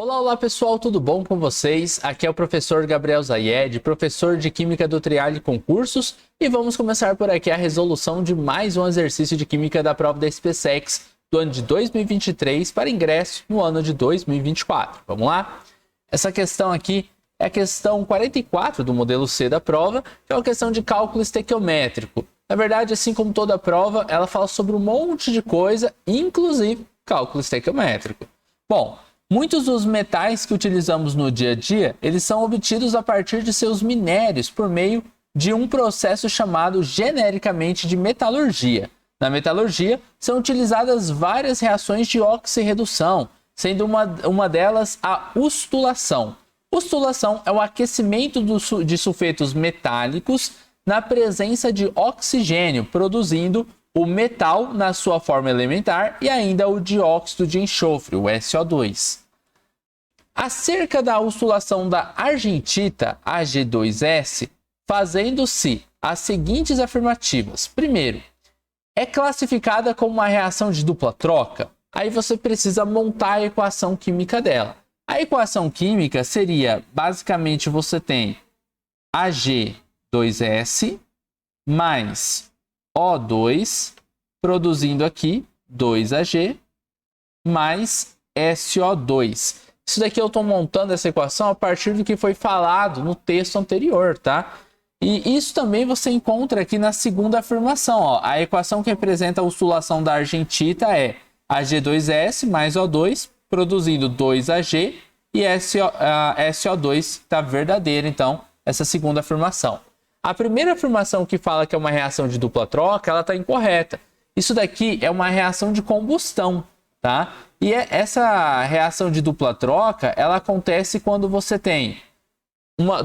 Olá, olá pessoal, tudo bom com vocês? Aqui é o professor Gabriel Zayed, professor de Química do Trial Concursos, e vamos começar por aqui a resolução de mais um exercício de Química da prova da SpaceX do ano de 2023 para ingresso no ano de 2024. Vamos lá? Essa questão aqui é a questão 44 do modelo C da prova, que é uma questão de cálculo estequiométrico. Na verdade, assim como toda a prova, ela fala sobre um monte de coisa, inclusive cálculo estequiométrico. Bom, muitos dos metais que utilizamos no dia a dia, eles são obtidos a partir de seus minérios por meio de um processo chamado genericamente de metalurgia. Na metalurgia, são utilizadas várias reações de oxirredução, sendo uma delas a ustulação. Ustulação é o aquecimento de sulfetos metálicos na presença de oxigênio, produzindo o metal na sua forma elementar e ainda o dióxido de enxofre, o SO2. Acerca da ustulação da argentita, Ag2S, fazendo-se as seguintes afirmativas. Primeiro, é classificada como uma reação de dupla troca? Aí você precisa montar a equação química dela. A equação química seria, basicamente, você tem Ag2S mais O2, produzindo aqui 2Ag, mais SO2. Isso daqui eu estou montando essa equação a partir do que foi falado no texto anterior, tá? E isso também você encontra aqui na segunda afirmação, ó. A equação que representa a ustulação da argentita é Ag2S mais O2, produzindo 2Ag, e SO2 está verdadeira, então, essa segunda afirmação. A primeira afirmação que fala que é uma reação de dupla troca, ela está incorreta. Isso daqui é uma reação de combustão, tá? E essa reação de dupla troca, ela acontece quando você tem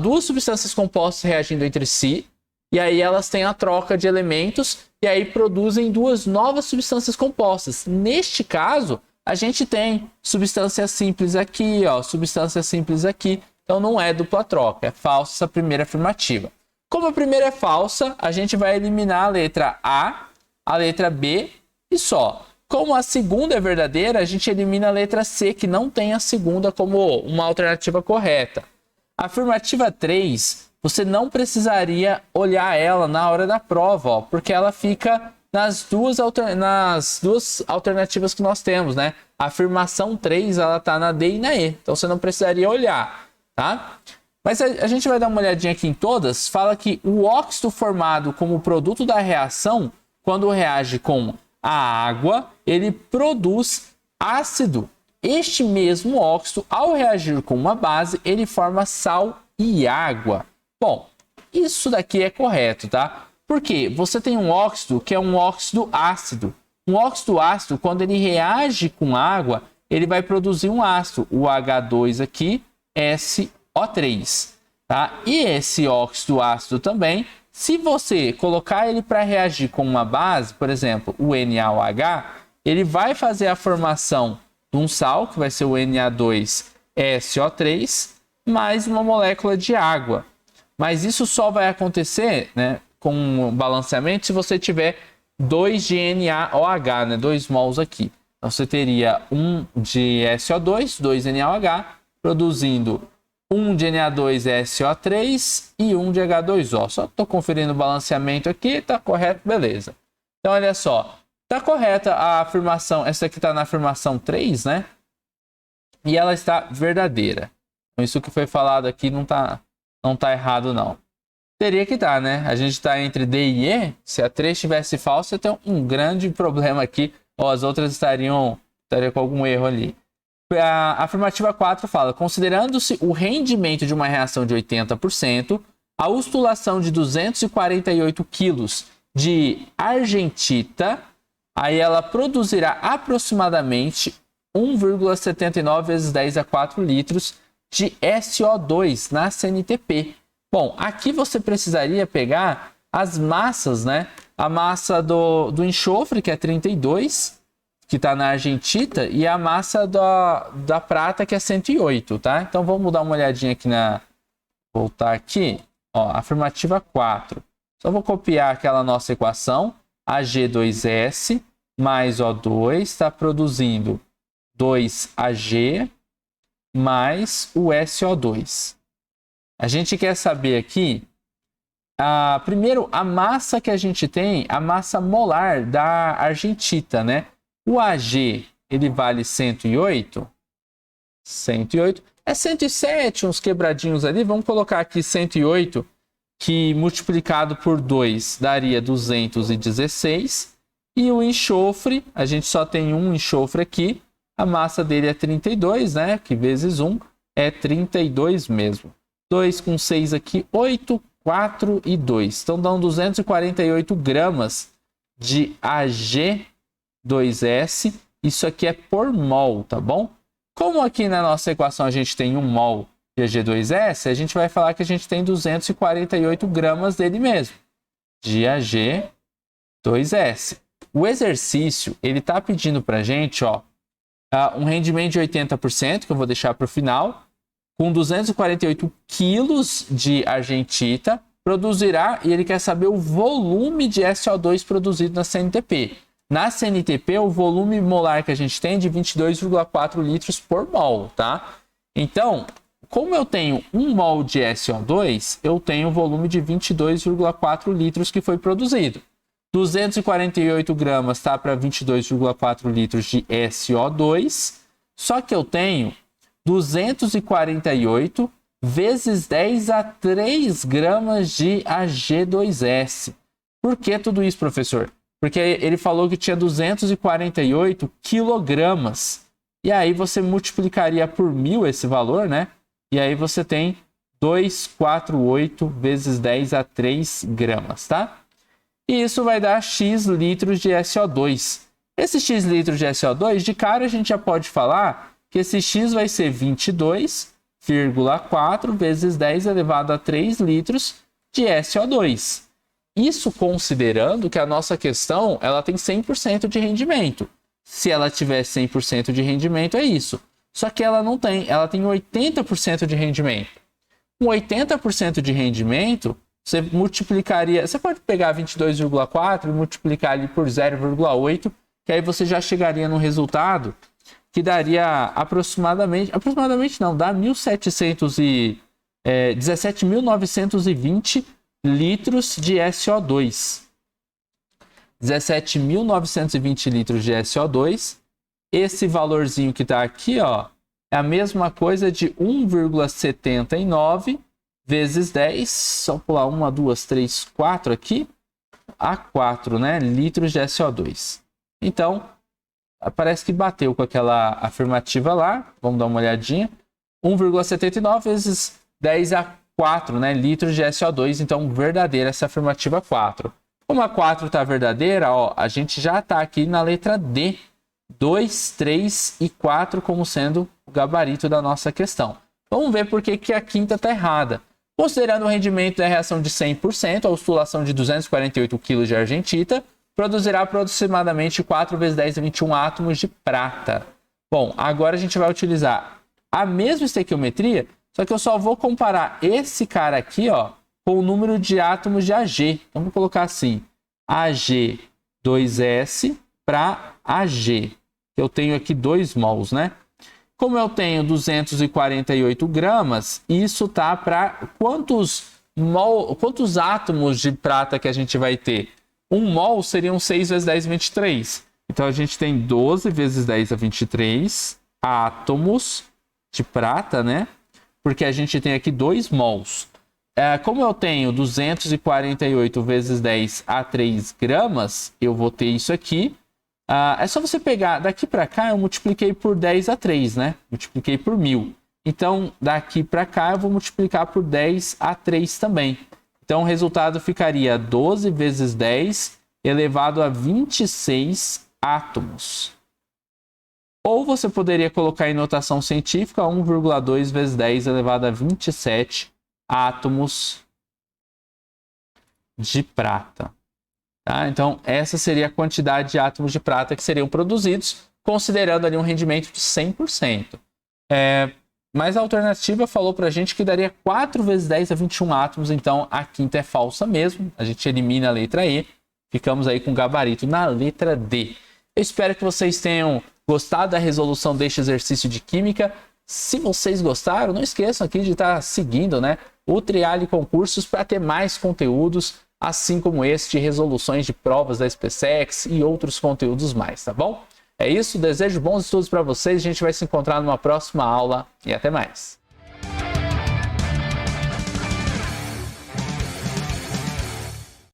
duas substâncias compostas reagindo entre si, e aí elas têm a troca de elementos, e aí produzem duas novas substâncias compostas. Neste caso, a gente tem substância simples aqui, ó, substância simples aqui. Então não é dupla troca, é falsa essa primeira afirmativa. Como a primeira é falsa, a gente vai eliminar a letra A letra B e só. Como a segunda é verdadeira, a gente elimina a letra C, que não tem a segunda como uma alternativa correta. A afirmativa 3, você não precisaria olhar ela na hora da prova, ó, porque ela fica nas duas alternativas que nós temos, né? A afirmação 3, ela está na D e na E, então você não precisaria olhar, tá? Mas a gente vai dar uma olhadinha aqui em todas. Fala que o óxido formado como produto da reação, quando reage com a água, ele produz ácido. Este mesmo óxido, ao reagir com uma base, ele forma sal e água. Bom, isso daqui é correto, tá? Porque você tem um óxido que é um óxido ácido. Um óxido ácido, quando ele reage com água, ele vai produzir um ácido, o H2 aqui, SO3, tá? E esse óxido ácido também, se você colocar ele para reagir com uma base, por exemplo, o NaOH, ele vai fazer a formação de um sal, que vai ser o Na2SO3, mais uma molécula de água. Mas isso só vai acontecer, né, com um balanceamento se você tiver 2 de NaOH, né, 2 mols aqui. Então você teria 1 de SO2, 2 NaOH, produzindo 1 de Na2SO3 e 1 de H2O. Só estou conferindo o balanceamento aqui, tá correto, beleza. Então olha só, tá correta a afirmação, essa aqui está na afirmação 3, né? E ela está verdadeira. Então isso que foi falado aqui não tá errado não. Teria que estar, né? A gente está entre D e E. Se a 3 estivesse falsa, tem um grande problema aqui. Ou as outras estariam com algum erro ali. A afirmativa 4 fala, considerando-se o rendimento de uma reação de 80%, a ustulação de 248 kg de argentita, aí ela produzirá aproximadamente 1,79 vezes 10 a 4 litros de SO2 na CNTP. Bom, aqui você precisaria pegar as massas, né? A massa do enxofre, que é 32, que está na argentita, e a massa da prata, que é 108, tá? Então vamos dar uma olhadinha aqui voltar aqui, ó, afirmativa 4. Só vou copiar aquela nossa equação, Ag2S mais O2 está produzindo 2Ag mais o SO2. A gente quer saber aqui, primeiro, a massa que a gente tem, a massa molar da argentita, né? O Ag, ele vale 108. 108. É 107, uns quebradinhos ali. Vamos colocar aqui 108, que multiplicado por 2 daria 216. E o enxofre, a gente só tem um enxofre aqui. A massa dele é 32, né? Que vezes 1 é 32 mesmo. 2 com 6 aqui, 8, 4 e 2. Então, dão 248 gramas de Ag2S. Isso aqui é por mol, tá bom? Como aqui na nossa equação a gente tem 1 mol de Ag2S, a gente vai falar que a gente tem 248 gramas dele mesmo, de Ag2S. O exercício, ele está pedindo para a gente, ó, um rendimento de 80%, que eu vou deixar para o final, com 248 quilos de argentita, produzirá, e ele quer saber o volume de SO2 produzido na CNTP. Na CNTP, o volume molar que a gente tem é de 22,4 litros por mol, tá? Então, como eu tenho 1 mol de SO2, eu tenho o volume de 22,4 litros que foi produzido. 248 gramas está para 22,4 litros de SO2, só que eu tenho 248 vezes 10 a 3 gramas de Ag2S. Por que tudo isso, professor? Porque ele falou que tinha 248 quilogramas. E aí você multiplicaria por 1000 esse valor, né? E aí você tem 248 vezes 10 a 3 gramas, tá? E isso vai dar X litros de SO2. Esse X litros de SO2, de cara a gente já pode falar que esse X vai ser 22,4 vezes 10 elevado a 3 litros de SO2. Isso considerando que a nossa questão ela tem 100% de rendimento. Se ela tiver 100% de rendimento, é isso. Só que ela não tem, ela tem 80% de rendimento. Com 80% de rendimento, você multiplicaria, você pode pegar 22,4 e multiplicar ali por 0,8, que aí você já chegaria no resultado que daria aproximadamente não, dá 17.920 litros de SO2. 17.920 litros de SO2. Esse valorzinho que está aqui, ó, é a mesma coisa de 1,79 vezes 10, só pular 1, 2, 3, 4 aqui, a 4, né, litros de SO2. Então, parece que bateu com aquela afirmativa lá, vamos dar uma olhadinha, 1,79 vezes 10 a 4, né, litros de SO2, então verdadeira essa afirmativa 4. Como a 4 está verdadeira, ó, a gente já está aqui na letra D, 2, 3 e 4 como sendo o gabarito da nossa questão. Vamos ver por que a quinta está errada. Considerando o rendimento da reação de 100%, a ostulação de 248 kg de argentita produzirá aproximadamente 4 vezes 10 a 21 átomos de prata. Bom, agora a gente vai utilizar a mesma estequiometria, só que eu só vou comparar esse cara aqui, ó, com o número de átomos de Ag. Então, vou colocar assim, Ag2S para Ag. Eu tenho aqui 2 mols, né? Como eu tenho 248 gramas, isso tá para quantos átomos de prata que a gente vai ter? 1 mol seriam 6 vezes 10 a 23. Então, a gente tem 12 vezes 10 a 23 átomos de prata, né? Porque a gente tem aqui 2 mols. Como eu tenho 248 vezes 10 a 3 gramas, eu vou ter isso aqui. É só você pegar, daqui para cá eu multipliquei por 10 a 3, né? Multipliquei por 1000. Então, daqui para cá eu vou multiplicar por 10 a 3 também. Então, o resultado ficaria 12 vezes 10 elevado a 26 átomos. Ou você poderia colocar em notação científica 1,2 vezes 10 elevado a 27 átomos de prata. Tá? Então, essa seria a quantidade de átomos de prata que seriam produzidos, considerando ali um rendimento de 100%. Mas a alternativa falou para a gente que daria 4 vezes 10 a 21 átomos, então a quinta é falsa mesmo. A gente elimina a letra E, ficamos aí com gabarito na letra D. Eu espero que vocês tenham gostado da resolução deste exercício de química. Se vocês gostaram, não esqueçam aqui de estar seguindo, né, o Triali Concursos para ter mais conteúdos, assim como esse de resoluções de provas da SpaceX e outros conteúdos mais, tá bom? É isso, desejo bons estudos para vocês, a gente vai se encontrar numa próxima aula e até mais.